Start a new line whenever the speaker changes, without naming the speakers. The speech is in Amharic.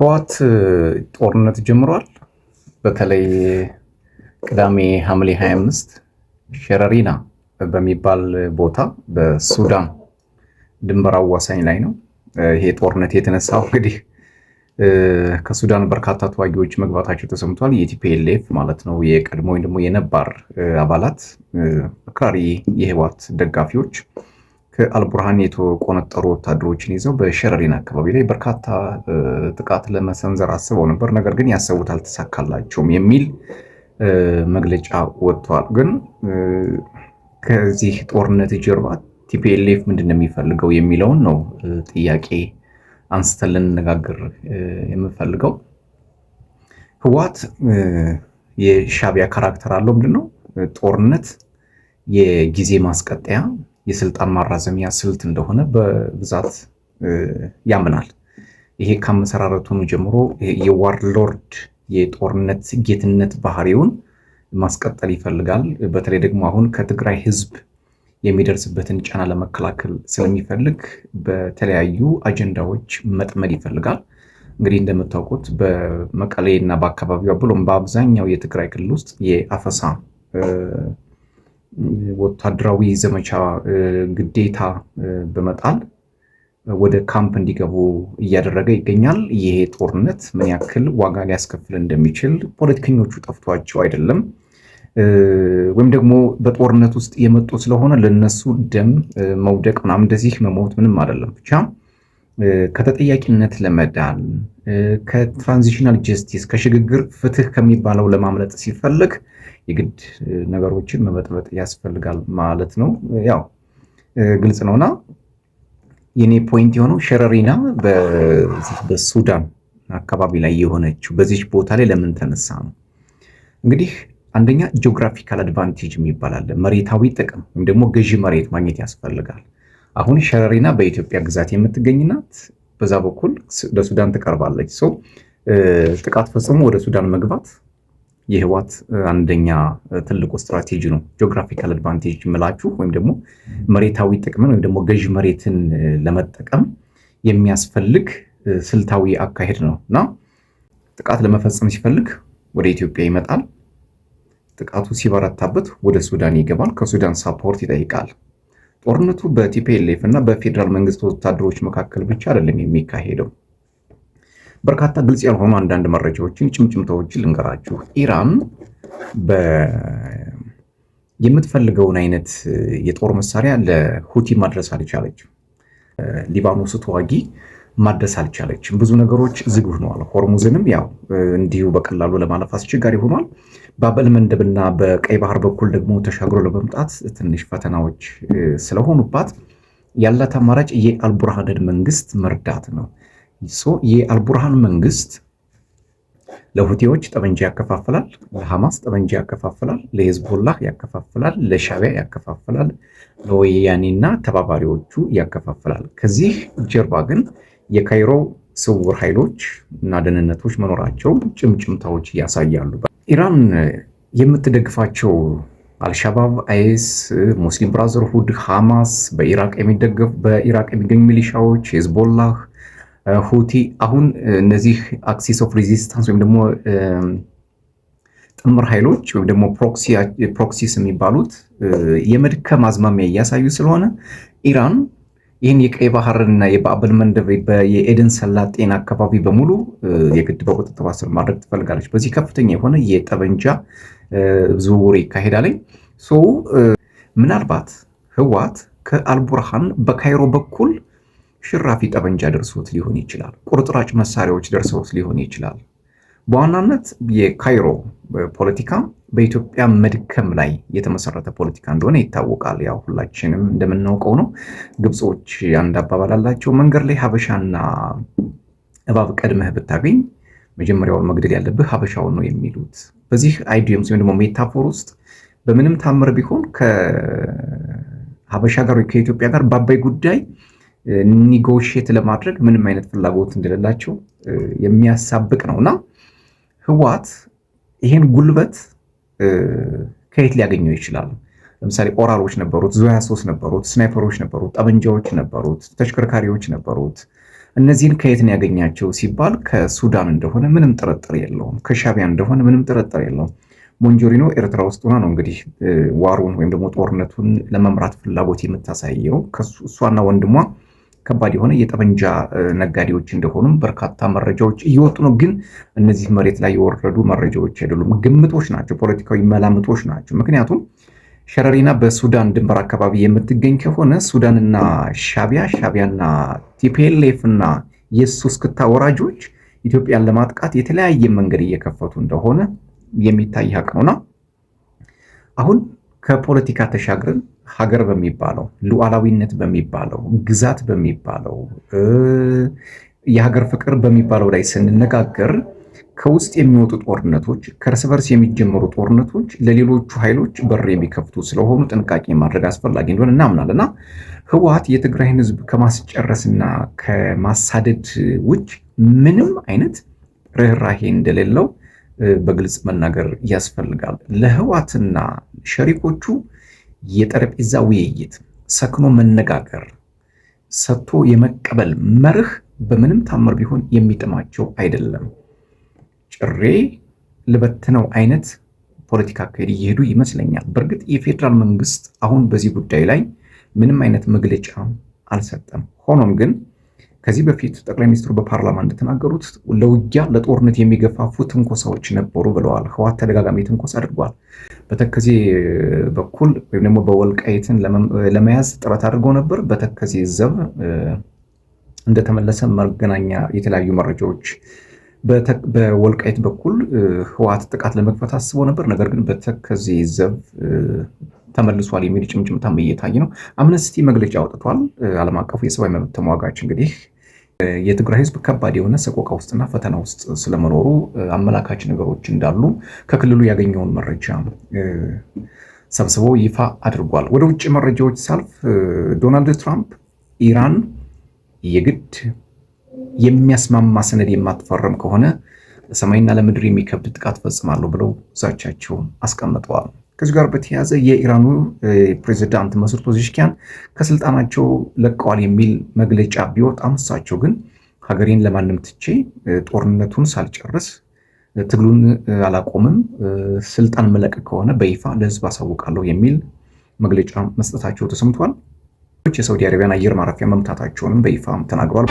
ህወሓት ጦርነት ጀምሯል። በተለይ ቅዳሜ ሐምሌ 25 ሸረሪና በሚባል ቦታ በሱዳን ድንበር አዋሳኝ ላይ ነው ይሄ ጦርነት የተነሳው። እንግዲህ ከሱዳን በርካታ ተዋጊዎች መግባታቸው ተሰምቷል። የቲፒኤልኤፍ ማለት ነው የቀድሞ ወይም ደግሞ የነባር አባላት አክራሪ የህወሓት ደጋፊዎች ከአልቡርሃን የተቆነጠሩ ወታደሮችን ይዘው በሸረሪና አካባቢ ላይ በርካታ ጥቃት ለመሰንዘር አስበው ነበር። ነገር ግን ያሰቡት አልተሳካላቸውም የሚል መግለጫ ወጥቷል። ግን ከዚህ ጦርነት ጀርባ ቲፒኤልኤፍ ምንድን ነው የሚፈልገው የሚለውን ነው ጥያቄ አንስተን ልንነጋገር የምፈልገው። ህወሓት የሻዕቢያ ካራክተር አለው። ምንድነው ጦርነት የጊዜ ማስቀጠያ የስልጣን ማራዘሚያ ስልት እንደሆነ በብዛት ያምናል። ይሄ ከመሰራረቱን ጀምሮ የዋርሎርድ የጦርነት ጌትነት ባህሪውን ማስቀጠል ይፈልጋል። በተለይ ደግሞ አሁን ከትግራይ ህዝብ የሚደርስበትን ጫና ለመከላከል ስለሚፈልግ በተለያዩ አጀንዳዎች መጥመድ ይፈልጋል። እንግዲህ እንደምታውቁት በመቀሌ እና በአካባቢው ብሎም በአብዛኛው የትግራይ ክልል ውስጥ የአፈሳ ወታደራዊ ዘመቻ ግዴታ በመጣል ወደ ካምፕ እንዲገቡ እያደረገ ይገኛል። ይሄ ጦርነት ምን ያክል ዋጋ ሊያስከፍል እንደሚችል ፖለቲከኞቹ ጠፍቷቸው አይደለም፣ ወይም ደግሞ በጦርነት ውስጥ የመጡ ስለሆነ ለነሱ ደም መውደቅ ምናምን እንደዚህ መሞት ምንም አይደለም። ብቻ ከተጠያቂነት ለመዳን ከትራንዚሽናል ጀስቲስ ከሽግግር ፍትህ ከሚባለው ለማምለጥ ሲፈልግ የግድ ነገሮችን መበጥበጥ ያስፈልጋል ማለት ነው። ያው ግልጽ ነውና የኔ ፖይንት የሆነው ሸረሪና በሱዳን አካባቢ ላይ የሆነችው በዚህ ቦታ ላይ ለምን ተነሳ ነው። እንግዲህ አንደኛ ጂኦግራፊካል አድቫንቴጅ የሚባል አለ። መሬታዊ ጥቅም ወይም ደግሞ ገዢ መሬት ማግኘት ያስፈልጋል። አሁን ሸረሪና በኢትዮጵያ ግዛት የምትገኝ ናት። በዛ በኩል ለሱዳን ትቀርባለች። ሰው ጥቃት ፈጽሞ ወደ ሱዳን መግባት የህወሓት አንደኛ ትልቁ ስትራቴጂ ነው። ጂኦግራፊካል አድቫንቴጅ ምላችሁ ወይም ደግሞ መሬታዊ ጥቅምን ወይም ደግሞ ገዢ መሬትን ለመጠቀም የሚያስፈልግ ስልታዊ አካሄድ ነው እና ጥቃት ለመፈጸም ሲፈልግ ወደ ኢትዮጵያ ይመጣል። ጥቃቱ ሲበረታበት ወደ ሱዳን ይገባል። ከሱዳን ሳፖርት ይጠይቃል። ጦርነቱ በቲፒኤልኤፍ እና በፌዴራል መንግስት ወታደሮች መካከል ብቻ አይደለም የሚካሄደው። በርካታ ግልጽ ያልሆኑ አንዳንድ መረጃዎችን ጭምጭምታዎችን ልንገራችሁ። ኢራን የምትፈልገውን አይነት የጦር መሳሪያ ለሁቲ ማድረስ አልቻለችም። ሊባኖስ ተዋጊ ማድረስ አልቻለችም። ብዙ ነገሮች ዝግ ሆነዋል። ሆርሙዝንም ያው እንዲሁ በቀላሉ ለማለፍ አስቸጋሪ ሆኗል። በባብ መንደብና በቀይ ባህር በኩል ደግሞ ተሻግሮ ለመምጣት ትንሽ ፈተናዎች ስለሆኑባት ያላት አማራጭ የአልቡርሃንን መንግስት መርዳት ነው። የአልቡርሃን መንግስት ለሁቲዎች ጠመንጃ ያከፋፍላል፣ ለሐማስ ጠመንጃ ያከፋፍላል፣ ለሄዝቦላህ ያከፋፍላል፣ ለሻዕቢያ ያከፋፍላል፣ ለወያኔና ተባባሪዎቹ ያከፋፍላል። ከዚህ ጀርባ ግን የካይሮ ስውር ኃይሎች እና ደህንነቶች መኖራቸው ጭምጭምታዎች ያሳያሉ። ኢራን የምትደግፋቸው አልሻባብ፣ አይኤስ፣ ሙስሊም ብራዘርሁድ፣ ሐማስ፣ በኢራቅ የሚገኙ ሚሊሻዎች፣ ሄዝቦላህ፣ ሁቲ አሁን እነዚህ አክሲስ ኦፍ ሬዚስታንስ ወይም ደግሞ ጥምር ኃይሎች ወይም ደግሞ ፕሮክሲስ የሚባሉት የመድከም አዝማሚያ እያሳዩ ስለሆነ ኢራን ይህን የቀይ ባህርና የባብ መንደብ የኤደን ሰላጤን አካባቢ በሙሉ የግድ በቁጥጥር ስር ማድረግ ትፈልጋለች። በዚህ ከፍተኛ የሆነ የጠመንጃ ዝውውር ይካሄዳል። ምናልባት ህወሓት ከአልቡርሃን በካይሮ በኩል ሽራፊ ጠመንጃ ደርሶት ሊሆን ይችላል። ቁርጥራጭ መሳሪያዎች ደርሰውት ሊሆን ይችላል። በዋናነት የካይሮ ፖለቲካ በኢትዮጵያ መድከም ላይ የተመሰረተ ፖለቲካ እንደሆነ ይታወቃል። ያው ሁላችንም እንደምናውቀው ነው። ግብጾች አንድ አባባል አላቸው። መንገድ ላይ ሀበሻና እባብ ቀድመህ ብታገኝ መጀመሪያውን መግደል ያለብህ ሀበሻውን ነው የሚሉት። በዚህ አይዲየምስ ወይም ደግሞ ሜታፎር ውስጥ በምንም ታምር ቢሆን ከሀበሻ ጋር ወይ ከኢትዮጵያ ጋር በአባይ ጉዳይ ኒጎሽየት ለማድረግ ምንም አይነት ፍላጎት እንደሌላቸው የሚያሳብቅ ነውና ህወሓት ይሄን ጉልበት ከየት ሊያገኘው ይችላል? ለምሳሌ ኦራሎች ነበሩት፣ ዙ 23 ነበሩት፣ ስናይፐሮች ነበሩት፣ ጠመንጃዎች ነበሩት፣ ተሽከርካሪዎች ነበሩት፣ እነዚህን ከየት ነው ያገኛቸው ሲባል ከሱዳን እንደሆነ ምንም ጥርጥር የለውም። ከሻቢያ እንደሆነ ምንም ጥርጥር የለውም። ሞንጆሪኖ ኤርትራ ውስጥ ሆና ነው እንግዲህ ዋሩን ወይም ደግሞ ጦርነቱን ለመምራት ፍላጎት የምታሳየው። እሷና ወንድሟ ከባድ የሆነ የጠመንጃ ነጋዴዎች እንደሆኑም በርካታ መረጃዎች እየወጡ ነው። ግን እነዚህ መሬት ላይ የወረዱ መረጃዎች አይደሉም፣ ግምቶች ናቸው፣ ፖለቲካዊ መላምቶች ናቸው። ምክንያቱም ሸረሪና በሱዳን ድንበር አካባቢ የምትገኝ ከሆነ ሱዳንና ሻቢያና ቲፒኤልኤፍ እና የሱ እስክታ ወራጆች ኢትዮጵያን ለማጥቃት የተለያየ መንገድ እየከፈቱ እንደሆነ የሚታይ ሀቅ ነውና አሁን ከፖለቲካ ተሻግረን ሀገር በሚባለው ሉዓላዊነት በሚባለው ግዛት በሚባለው የሀገር ፍቅር በሚባለው ላይ ስንነጋገር ከውስጥ የሚወጡ ጦርነቶች ከእርስ በርስ የሚጀመሩ ጦርነቶች ለሌሎቹ ኃይሎች በር የሚከፍቱ ስለሆኑ ጥንቃቄ ማድረግ አስፈላጊ እንደሆነ እናምናለና ህወሓት የትግራይን ህዝብ ከማስጨረስና ከማሳደድ ውጭ ምንም አይነት ርኅራሄ እንደሌለው በግልጽ መናገር ያስፈልጋል። ለህወሓትና ሸሪኮቹ የጠረጴዛ ውይይት፣ ሰክኖ መነጋገር፣ ሰጥቶ የመቀበል መርህ በምንም ታምር ቢሆን የሚጥማቸው አይደለም። ጭሬ ልበትነው አይነት ፖለቲካ አካሄድ እየሄዱ ይመስለኛል። በእርግጥ የፌዴራል መንግስት አሁን በዚህ ጉዳይ ላይ ምንም አይነት መግለጫ አልሰጠም። ሆኖም ግን ከዚህ በፊት ጠቅላይ ሚኒስትሩ በፓርላማ እንደተናገሩት ለውጊያ ለጦርነት የሚገፋፉ ትንኮሳዎች ነበሩ ብለዋል። ህወሓት ተደጋጋሚ ትንኮሳ አድርጓል። በተከዜ በኩል ወይም ደግሞ በወልቃይትን ለመያዝ ጥረት አድርገው ነበር። በተከዜ ዘብ እንደተመለሰ መገናኛ የተለያዩ መረጃዎች በወልቃይት በኩል ህወሓት ጥቃት ለመክፈት አስቦ ነበር። ነገር ግን በተከዜ ዘብ ተመልሷል የሚል ጭምጭምታም እየታየ ነው። አምነስቲ መግለጫ አውጥቷል። ዓለም አቀፉ የሰብአዊ መብት ተሟጋች እንግዲህ የትግራይ ህዝብ ከባድ የሆነ ሰቆቃ ውስጥና ፈተና ውስጥ ስለመኖሩ አመላካች ነገሮች እንዳሉ ከክልሉ ያገኘውን መረጃ ሰብስቦ ይፋ አድርጓል። ወደ ውጭ መረጃዎች ሳልፍ ዶናልድ ትራምፕ ኢራን የግድ የሚያስማማ ሰነድ የማትፈረም ከሆነ ለሰማይና ለምድር የሚከብድ ጥቃት ፈጽማለሁ ብለው ዛቻቸውን አስቀምጠዋል። ከዚህ ጋር በተያያዘ የኢራኑ ፕሬዚዳንት መስዑድ ፔዜሽኪያን ከስልጣናቸው ለቀዋል የሚል መግለጫ ቢወጣም እሳቸው ግን ሀገሬን ለማንም ትቼ ጦርነቱን ሳልጨርስ ትግሉን አላቆምም፣ ስልጣን መለቅ ከሆነ በይፋ ለህዝብ አሳውቃለሁ የሚል መግለጫ መስጠታቸው ተሰምቷል። የሳውዲ አረቢያን አየር ማረፊያ መምታታቸውንም በይፋ ተናግሯል።